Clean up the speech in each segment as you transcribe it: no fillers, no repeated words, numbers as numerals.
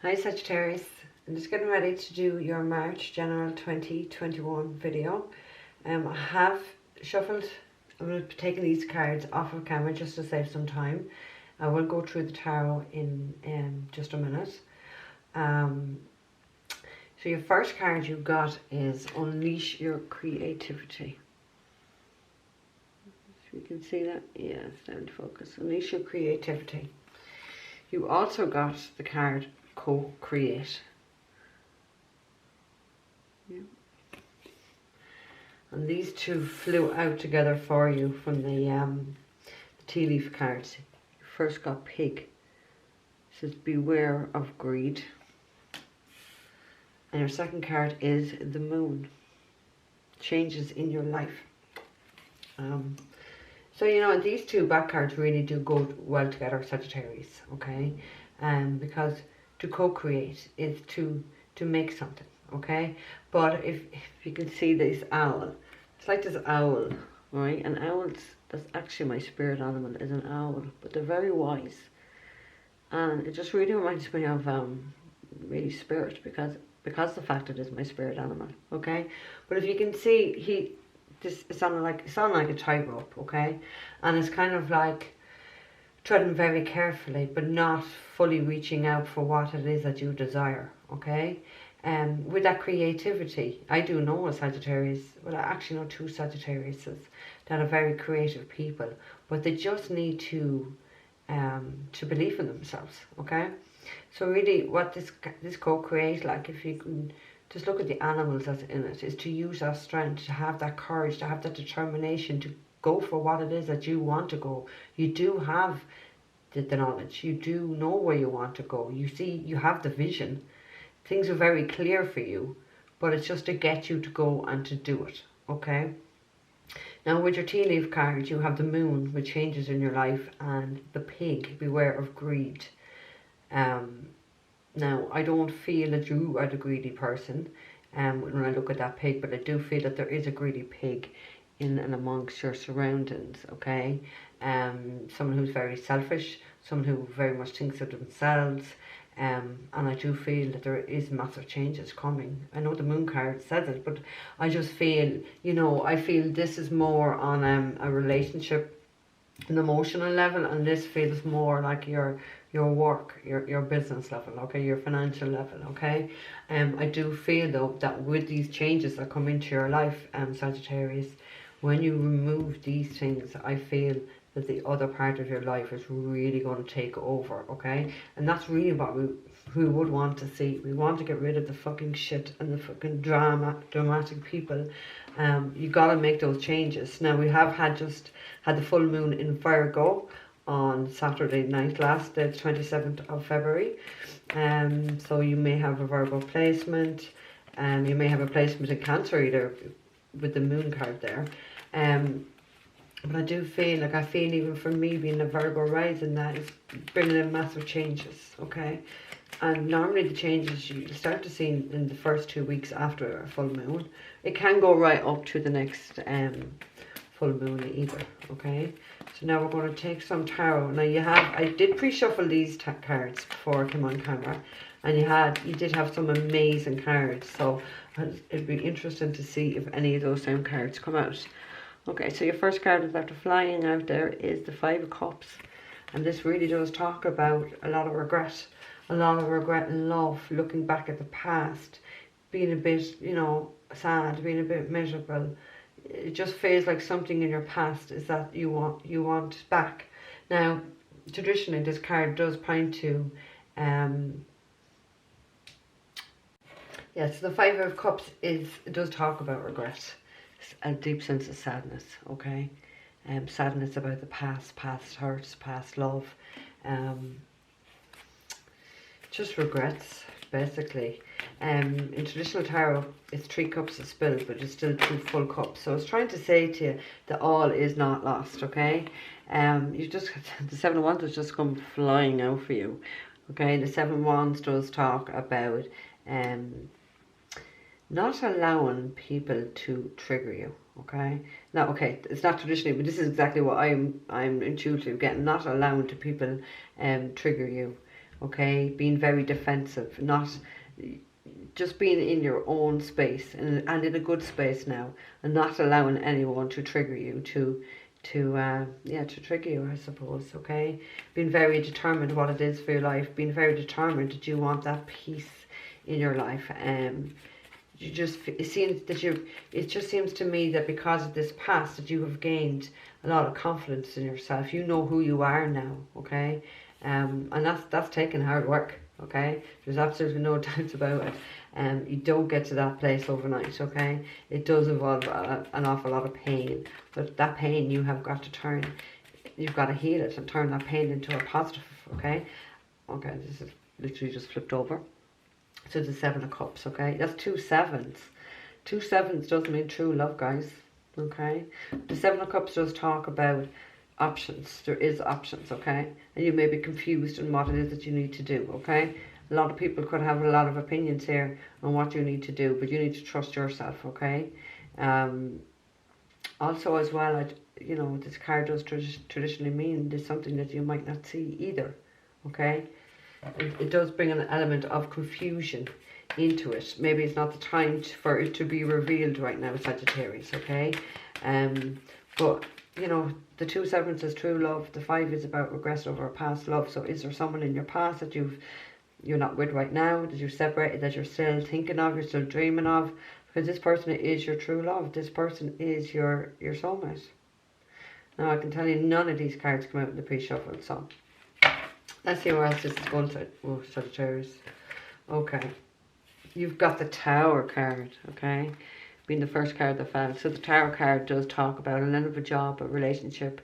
Hi Sagittarius, I'm just getting ready to do your March General 2021 video. I have shuffled, I'm going to be taking these cards off of camera just to save some time. I will go through the tarot in just a minute. So your first card you got is Unleash Your Creativity. If you can see that, yeah, it's down to focus. Unleash Your Creativity. You also got the card Co-Create. Yeah. And these two flew out together for you from the tea leaf cards. You first got Pig. It says beware of greed. And your second card is the Moon. Changes in your life. So you know, these two back cards really do go well together, Sagittarius, okay? Because to co-create is to make something, okay? But if you can see this owl, it's like this owl, right? And owls, that's actually my spirit animal, is an owl, but they're very wise. And it just really reminds me of really spirit, because the fact it is my spirit animal, okay? But if you can see, it's on like a tightrope, okay? And it's kind of like treading very carefully, but not fully reaching out for what it is that you desire, okay? With that creativity, I do know a Sagittarius, well, I actually know two Sagittariuses that are very creative people, but they just need to believe in themselves, okay? So really, what this co-create, like, if you can just look at the animals that's in it, is to use that strength, to have that courage, to have that determination, to go for what it is that you want to go. You do have the knowledge. You do know where you want to go. You see, you have the vision. Things are very clear for you, but it's just to get you to go and to do it, okay? Now, with your tea leaf card, you have the Moon, which changes in your life, and the Pig, beware of greed. Now, I don't feel that you are the greedy person when I look at that pig, but I do feel that there is a greedy pig in and amongst your surroundings, okay? Someone who's very selfish, someone who very much thinks of themselves, and I do feel that there is massive changes coming. I know the Moon card says it, but I just feel, you know, I feel this is more on a relationship, an emotional level, and this feels more like your work, your business level, okay, your financial level, okay? I do feel though that with these changes that come into your life, Sagittarius, when you remove these things, I feel that the other part of your life is really going to take over, okay? And that's really what we would want to see. We want to get rid of the fucking shit and the fucking dramatic people. You got to make those changes. Now, we have had the full moon in Virgo on Saturday night the 27th of February. So you may have a Virgo placement, you may have a placement in Cancer either with the Moon card there. But I do feel like, even for me being a Virgo rising, that is bringing in massive changes, okay? And normally the changes you start to see in the first 2 weeks after a full moon. It can go right up to the next full moon either, okay? So now we're going to take some tarot. Now I did pre-shuffle these cards before I came on camera, and you did have some amazing cards, so it'd be interesting to see if any of those same cards come out. Okay, so your first card is after flying out there is the Five of Cups, and this really does talk about a lot of regret in love, looking back at the past, being a bit, you know, sad, being a bit miserable. It just feels like something in your past is that you want back. Now, traditionally, this card does point to, so the Five of Cups it does talk about regret, a deep sense of sadness, okay? Sadness about the past hurts, past love, just regrets, basically. In traditional tarot, it's 3 cups of spills, but it's still 2 full cups. So it's trying to say to you that all is not lost, okay? The Seven of Wands has just come flying out for you, okay? The Seven of Wands does talk about not allowing people to trigger you, okay? Now, okay, it's not traditionally, but this is exactly what I'm intuitively getting. Not allowing people trigger you, okay? Being very defensive, not just being in your own space and in a good space now, and not allowing anyone to trigger you, to trigger you, I suppose, okay? Being very determined what it is for your life, being very determined that you want that peace in your life. It just seems to me that because of this past that you have gained a lot of confidence in yourself. You know who you are now, okay? And that's taking hard work, okay? There's absolutely no doubt about it. You don't get to that place overnight, okay? It does involve an awful lot of pain, but that pain you have got to turn. You've got to heal it and turn that pain into a positive, okay? Okay, this is literally just flipped over. So the 7 of Cups, okay? That's 2 sevens. 2 sevens doesn't mean true love, guys, okay? The 7 of Cups does talk about options. There is options, okay? And you may be confused on what it is that you need to do, okay? A lot of people could have a lot of opinions here on what you need to do, but you need to trust yourself, okay? Also as well, this card does traditionally mean there's something that you might not see either, okay? It does bring an element of confusion into it. Maybe it's not the time for it to be revealed right now, Sagittarius, okay? But, the 2 sevens is true love. The 5 is about regret over a past love. So is there someone in your past that you're not with right now, that you've separated, that you're still thinking of, you're still dreaming of? Because this person is your true love. This person is your soulmate. Now, I can tell you none of these cards come out in the pre-shuffle, so let's see where else this is going to. Oh, Sagittarius. Okay. You've got the Tower card, okay? Being the first card that fell. So the Tower card does talk about an end of a job, a relationship,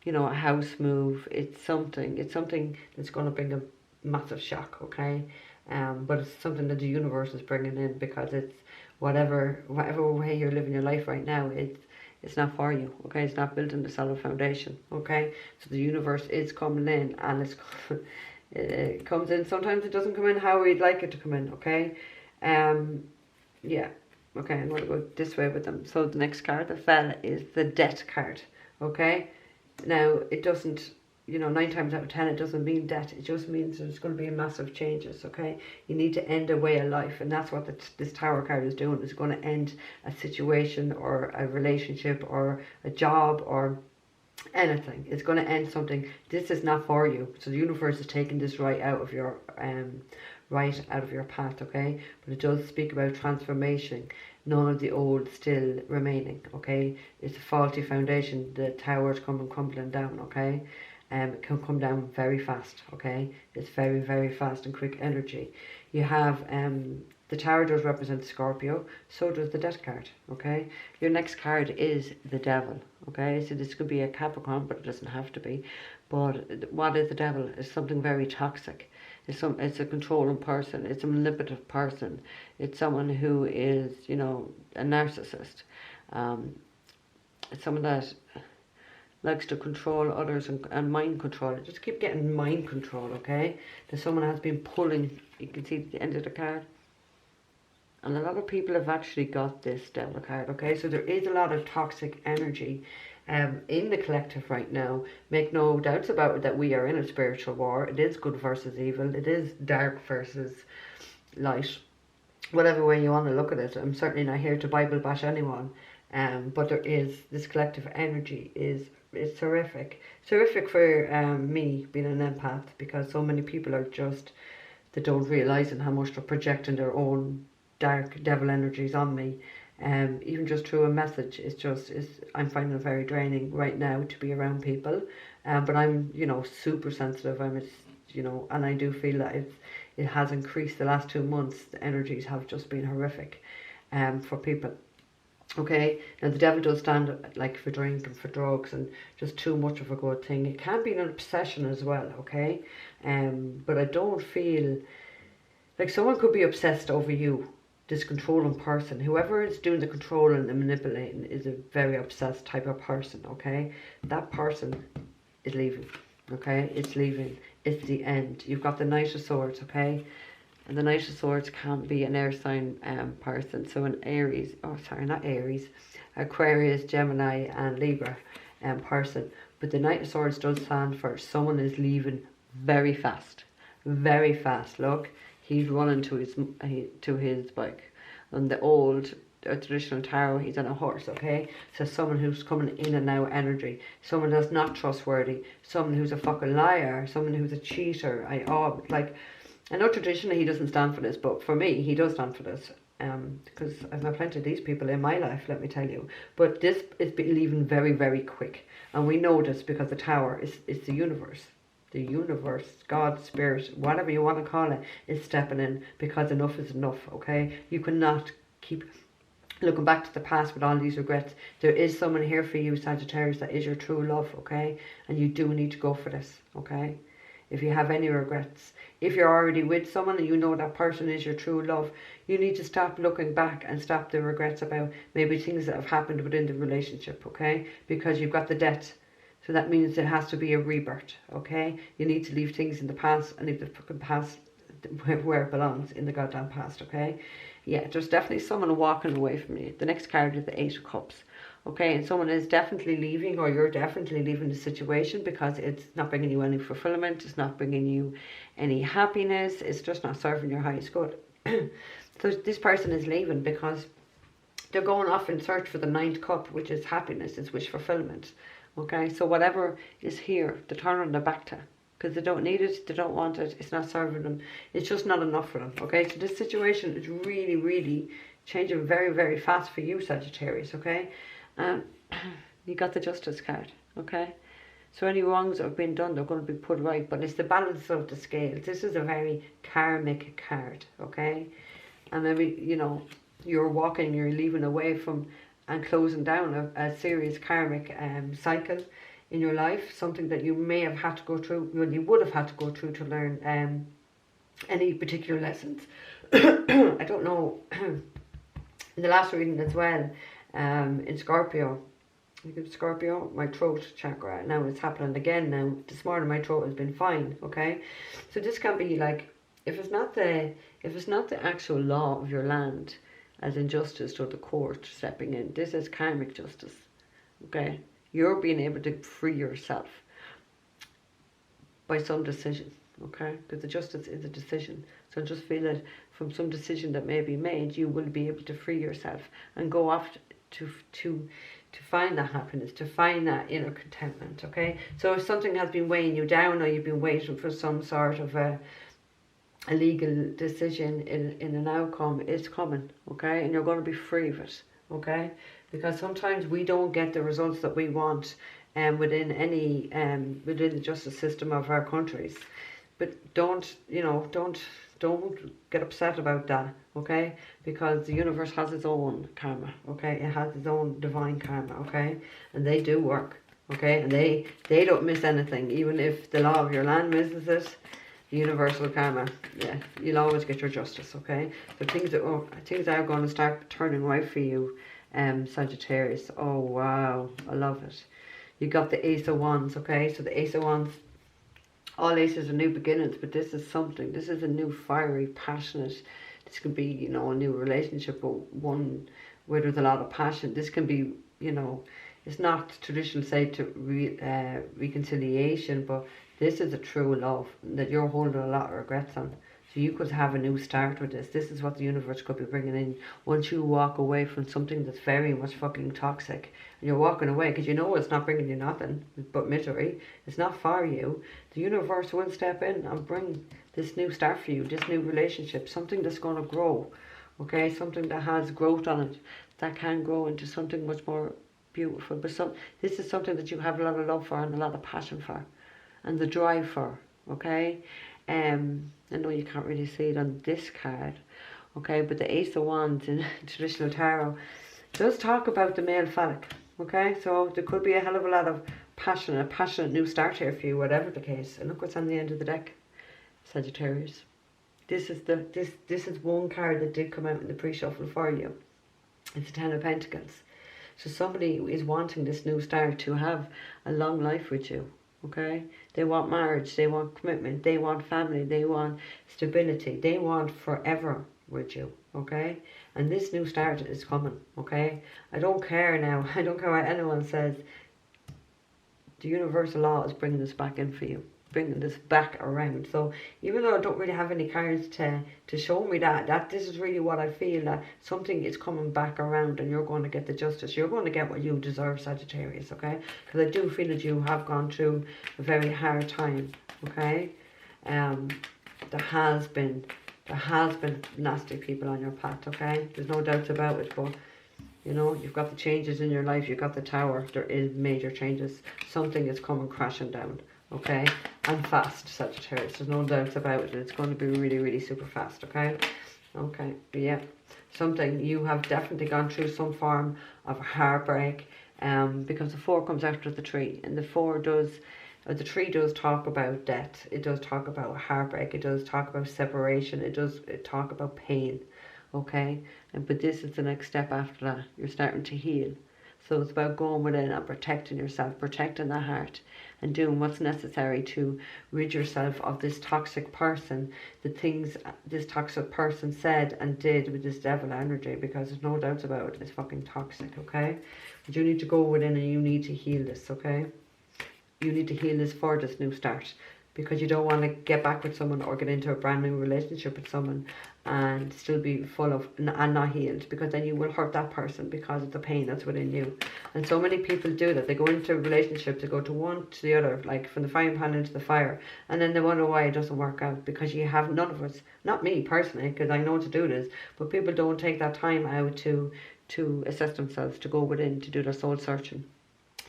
a house move. It's something that's going to bring a massive shock, okay? But it's something that the universe is bringing in, because it's whatever way you're living your life right now, it's not for you, okay? It's not building a solid foundation, okay? So the universe is coming in, and it comes in. Sometimes it doesn't come in how we'd like it to come in, okay? Yeah, okay, I'm going to go this way with them. So the next card that fell is the Death card, okay? Now, it doesn't, 9 times out of 10, it doesn't mean death. It just means there's going to be massive changes, okay? You need to end a way of life, and that's what this Tower card is doing. It's going to end a situation or a relationship or a job or anything. It's going to end something. This is not for you. So the universe is taking this right out of your path, okay? But it does speak about transformation. None of the old still remaining, okay? It's a faulty foundation. The tower's coming crumbling down, okay? It can come down very fast, okay? It's very, very fast and quick energy. You have the Tower does represent Scorpio, so does the Death card, okay? Your next card is the Devil, okay? So this could be a Capricorn, but it doesn't have to be. But what is the Devil? It's something very toxic. It's a controlling person. It's a manipulative person. It's someone who is, a narcissist. It's someone that likes to control others and mind control. Just keep getting mind control, okay? That someone has been pulling. You can see the end of the card. And a lot of people have actually got this Devil card, okay? So there is a lot of toxic energy in the collective right now. Make no doubts about it that we are in a spiritual war. It is good versus evil. It is dark versus light. Whatever way you want to look at it. I'm certainly not here to Bible bash anyone. But there is, this collective energy it's horrific. It's horrific for me being an empath, because so many people are just, they don't realise how much they're projecting their own dark devil energies on me. Even just through a message, I'm finding it very draining right now to be around people. But I'm, super sensitive. And I do feel that it has increased the last 2 months. The energies have just been horrific for people. Okay, now the devil does stand like for drink and for drugs and just too much of a good thing. It can be an obsession as well, okay? But I don't feel like someone could be obsessed over you. This controlling person, whoever is doing the controlling and manipulating, is a very obsessed type of person, okay? That person is leaving, okay? It's leaving. It's the end. You've got the Knight of Swords, okay? And the Knight of Swords can be an air sign person. So an Aries, not Aries, Aquarius, Gemini and Libra person. But the Knight of Swords does stand for someone is leaving very fast. very fast. Look, he's running to his bike. On the old traditional tarot, he's on a horse, okay? So someone who's coming in and out energy, someone that's not trustworthy, someone who's a fucking liar, someone who's a cheater. I know traditionally he doesn't stand for this, but for me, he does stand for this. Because I've met plenty of these people in my life, let me tell you. But this is leaving very, very quick. And we know this because the tower is the universe. The universe, God, spirit, whatever you want to call it, is stepping in because enough is enough, okay? You cannot keep looking back to the past with all these regrets. There is someone here for you, Sagittarius, that is your true love, okay? And you do need to go for this, okay? If you have any regrets, if you're already with someone and you know that person is your true love, you need to stop looking back and stop the regrets about maybe things that have happened within the relationship, okay? Because you've got the debt. So that means there has to be a rebirth, okay? You need to leave things in the past and leave the fucking past where it belongs, in the goddamn past, okay? Yeah, there's definitely someone walking away from you. The next card is the Eight of Cups. Okay, and someone is definitely leaving, or you're definitely leaving the situation because it's not bringing you any fulfillment, it's not bringing you any happiness, it's just not serving your highest good. So this person is leaving because they're going off in search for the ninth cup, which is happiness, it's wish fulfillment. Okay, so whatever is here, they turn on their back to, because they don't need it, they don't want it, it's not serving them, it's just not enough for them. Okay, so this situation is really, really changing very, very fast for you, Sagittarius, okay? You got the Justice card, okay? So any wrongs that have been done, they're going to be put right, but it's the balance of the scales. This is a very karmic card, okay? And maybe, you know, you're leaving away from and closing down a serious karmic cycle in your life, something that you may have had to go through, well, you would have had to go through to learn any particular lessons. I don't know, in the last reading as well, in Scorpio, my throat chakra, now it's happening again now. This morning my throat has been fine, okay? So this can be like, if it's not the actual law of your land, as in justice or the court stepping in, this is karmic justice, okay? You're being able to free yourself by some decision, okay? Because the justice is a decision. So just feel that from some decision that may be made, you will be able to free yourself and go off to find that happiness, to find that inner contentment, okay? So if something has been weighing you down, or you've been waiting for some sort of a legal decision in an outcome, it's coming, okay? And you're going to be free of it, okay? Because sometimes we don't get the results that we want within the justice system of our countries. But don't get upset about that, okay? Because the universe has its own karma, okay? It has its own divine karma, okay? And they do work, okay? And they don't miss anything. Even if the law of your land misses it, the universal karma, yeah, you'll always get your justice, okay? So things are going to start turning right for you, Sagittarius. Oh, wow, I love it. You got the Ace of Wands, okay? So the Ace of Wands, all aces are new beginnings, but this is something. This is a new fiery, passionate. This could be, you know, a new relationship, but one where there's a lot of passion. This can be, you know, it's not traditional say to reconciliation, but this is a true love that you're holding a lot of regrets on. So you could have a new start with this. This is what the universe could be bringing in. Once you walk away from something that's very much fucking toxic, and you're walking away because you know it's not bringing you nothing but misery, it's not for you, the universe will step in and bring this new start for you, this new relationship, something that's going to grow, okay? Something that has growth on it, that can grow into something much more beautiful. But this is something that you have a lot of love for and a lot of passion for and the drive for, okay? I know you can't really see it on this card, okay, but the Ace of Wands in traditional tarot does talk about the male phallic, okay? So there could be a hell of a lot of passion, a passionate new start here for you, whatever the case. And look what's on the end of the deck, Sagittarius. This is one card that did come out in the pre-shuffle for you. It's the Ten of Pentacles. So somebody is wanting this new start to have a long life with you. Okay, they want marriage, they want commitment, they want family, they want stability, they want forever with you, okay? And this new start is coming, okay? I don't care now, I don't care what anyone says, the universal law is bringing this back in for you, bringing this back around. So even though I don't really have any cards to show me that this is really what I feel, that something is coming back around and you're going to get the justice. You're going to get what you deserve, Sagittarius, okay? Because I do feel that you have gone through a very hard time, okay? There has been nasty people on your path, okay? There's no doubt about it, but you know, you've got the changes in your life, you've got the Tower, there is major changes. Something is coming crashing down, okay? And fast, Sagittarius, there's no doubts about it. It's going to be really, really super fast, okay? Okay, yeah. Something, you have definitely gone through some form of heartbreak, because the 4 comes after the 3, and the 4 does, the 3 does talk about death, it does talk about heartbreak, it does talk about separation, it does talk about pain, okay? But this is the next step after that. You're starting to heal. So it's about going within and protecting yourself, protecting the heart, and doing what's necessary to rid yourself of this toxic person, the things this toxic person said and did with this devil energy, because there's no doubts about it, it's fucking toxic, okay? But you need to go within and you need to heal this, okay? You need to heal this for this new start, because you don't want to get back with someone or get into a brand new relationship with someone and still be full of and not healed, because then you will hurt that person because of the pain that's within you. And so many people do that. They go into a relationship, they go to one to the other, like from the frying pan into the fire, and then they wonder why it doesn't work out, because you have, none of us, not me personally, because I know to do this, but people don't take that time out to assess themselves, to go within, to do their soul searching,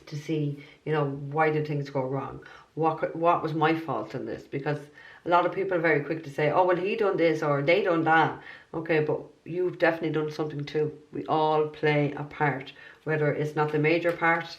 to see, you know, why did things go wrong? What was my fault in this? Because a lot of people are very quick to say, oh, well, he done this or they done that. Okay, but you've definitely done something too. We all play a part. Whether it's not the major part,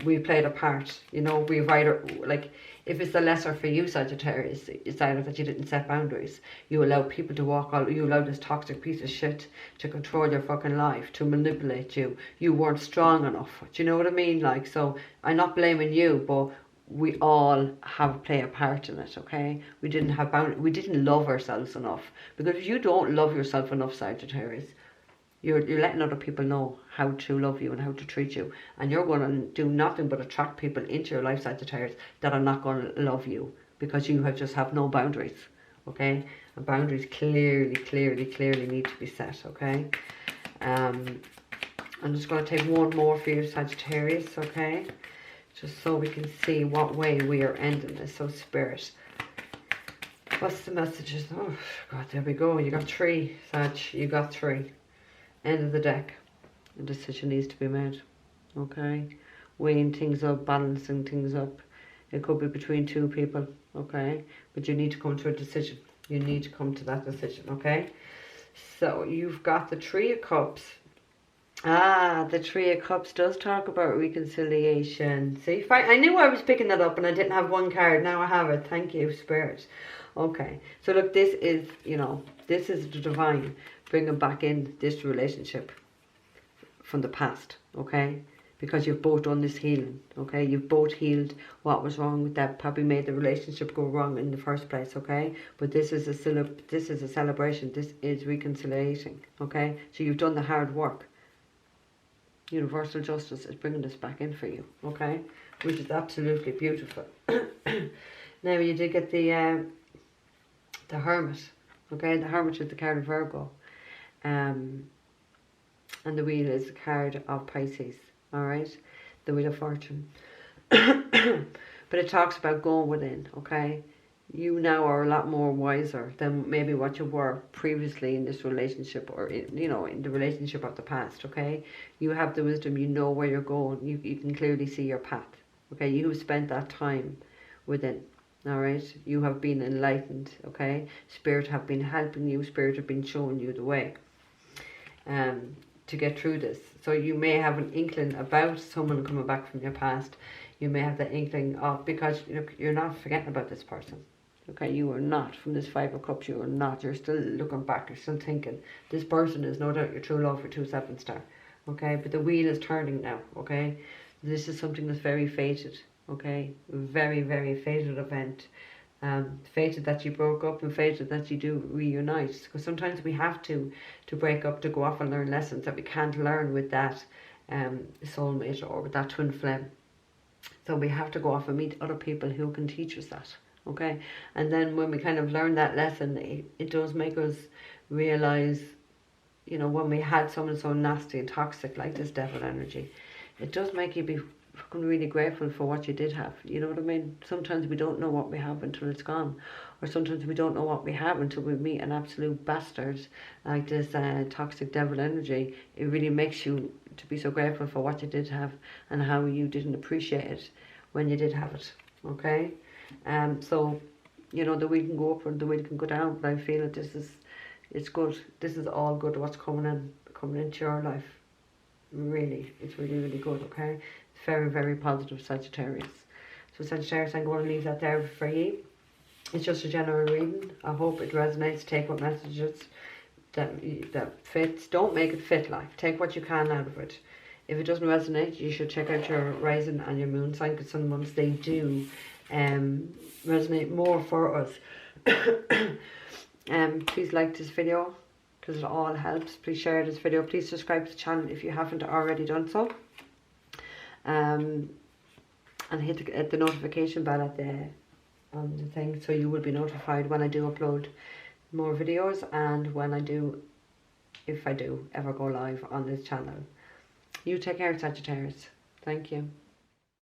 we played a part. You know, we've either, like, if it's the lesser for you, Sagittarius, it's either that you didn't set boundaries. You allow people to walk all, you allowed this toxic piece of shit to control your fucking life, to manipulate you. You weren't strong enough. Do you know what I mean? Like, so I'm not blaming you, but we all have play a part in it, okay? We didn't have boundaries. We didn't love ourselves enough. Because if you don't love yourself enough, Sagittarius, you're letting other people know how to love you and how to treat you. And you're going to do nothing but attract people into your life, Sagittarius, that are not going to love you, because you just have no boundaries, okay? And boundaries clearly need to be set, okay? I'm just going to take one more for you, Sagittarius, okay? Just so we can see what way we are ending this. So Spirit, what's the messages? Oh God, there we go. You got 3, Sag. You got 3. End of the deck. A decision needs to be made. Okay, weighing things up, balancing things up. It could be between 2 people. Okay, but you need to come to a decision. You need to come to that decision. Okay, so you've got the 3 of Cups. Ah, the 3 of Cups does talk about reconciliation. See, I knew I was picking that up and I didn't have one card. Now I have it. Thank you, Spirit. Okay, so look, this is, you know, this is the divine bringing back in this relationship from the past, okay? Because you've both done this healing, okay? You've both healed what was wrong with that, probably made the relationship go wrong in the first place, okay? But this is a celebration. This is reconciliating, okay? So you've done the hard work. Universal justice is bringing this back in for you, okay? Which is absolutely beautiful. Now you did get the Hermit, okay? The Hermit is the card of Virgo, and the Wheel is the card of Pisces, all right? The Wheel of Fortune. But it talks about going within, okay? You now are a lot more wiser than maybe what you were previously in this relationship, or in, you know, in the relationship of the past, okay? You have the wisdom, you know where you're going, you can clearly see your path, okay? You have spent that time within, all right? You have been enlightened, okay? Spirit have been helping you, Spirit have been showing you the way to get through this. So you may have an inkling about someone coming back from your past. You may have the inkling of, because you're not forgetting about this person. Okay, you are not, from this 5 of Cups, you are not. You're still looking back, you're still thinking. This person is no doubt your true love for 2/7 star. Okay, but the wheel is turning now, okay? This is something that's very fated, okay? Very, very fated event. Fated that you broke up and fated that you do reunite. Because sometimes we have to break up, to go off and learn lessons that we can't learn with that soulmate or with that twin flame. So we have to go off and meet other people who can teach us that. okay? And then when we kind of learn that lesson, it does make us realize, you know, when we had someone so nasty and toxic like this devil energy, it does make you be fucking really grateful for what you did have. You know what I mean? Sometimes we don't know what we have until it's gone, or sometimes we don't know what we have until we meet an absolute bastard like this toxic devil energy. It really makes you to be so grateful for what you did have and how you didn't appreciate it when you did have it, okay? So, you know, the wheel can go up and the wheel can go down, but I feel that it's good. This is all good, what's coming into your life. Really, it's really, really good, okay? It's very, very positive, Sagittarius. So Sagittarius, I'm going to leave that there for you. It's just a general reading. I hope it resonates. Take what messages that fits. Don't make it fit life. Take what you can out of it. If it doesn't resonate, you should check out your rising and your moon sign, because some months they do resonate more for us. Please like this video, because it all helps. Please share this video. Please subscribe to the channel if you haven't already done so. And hit the notification bell on the thing, so you will be notified when I do upload more videos, and when I do, if I do ever go live on this channel. You take care, Sagittarius. Thank you.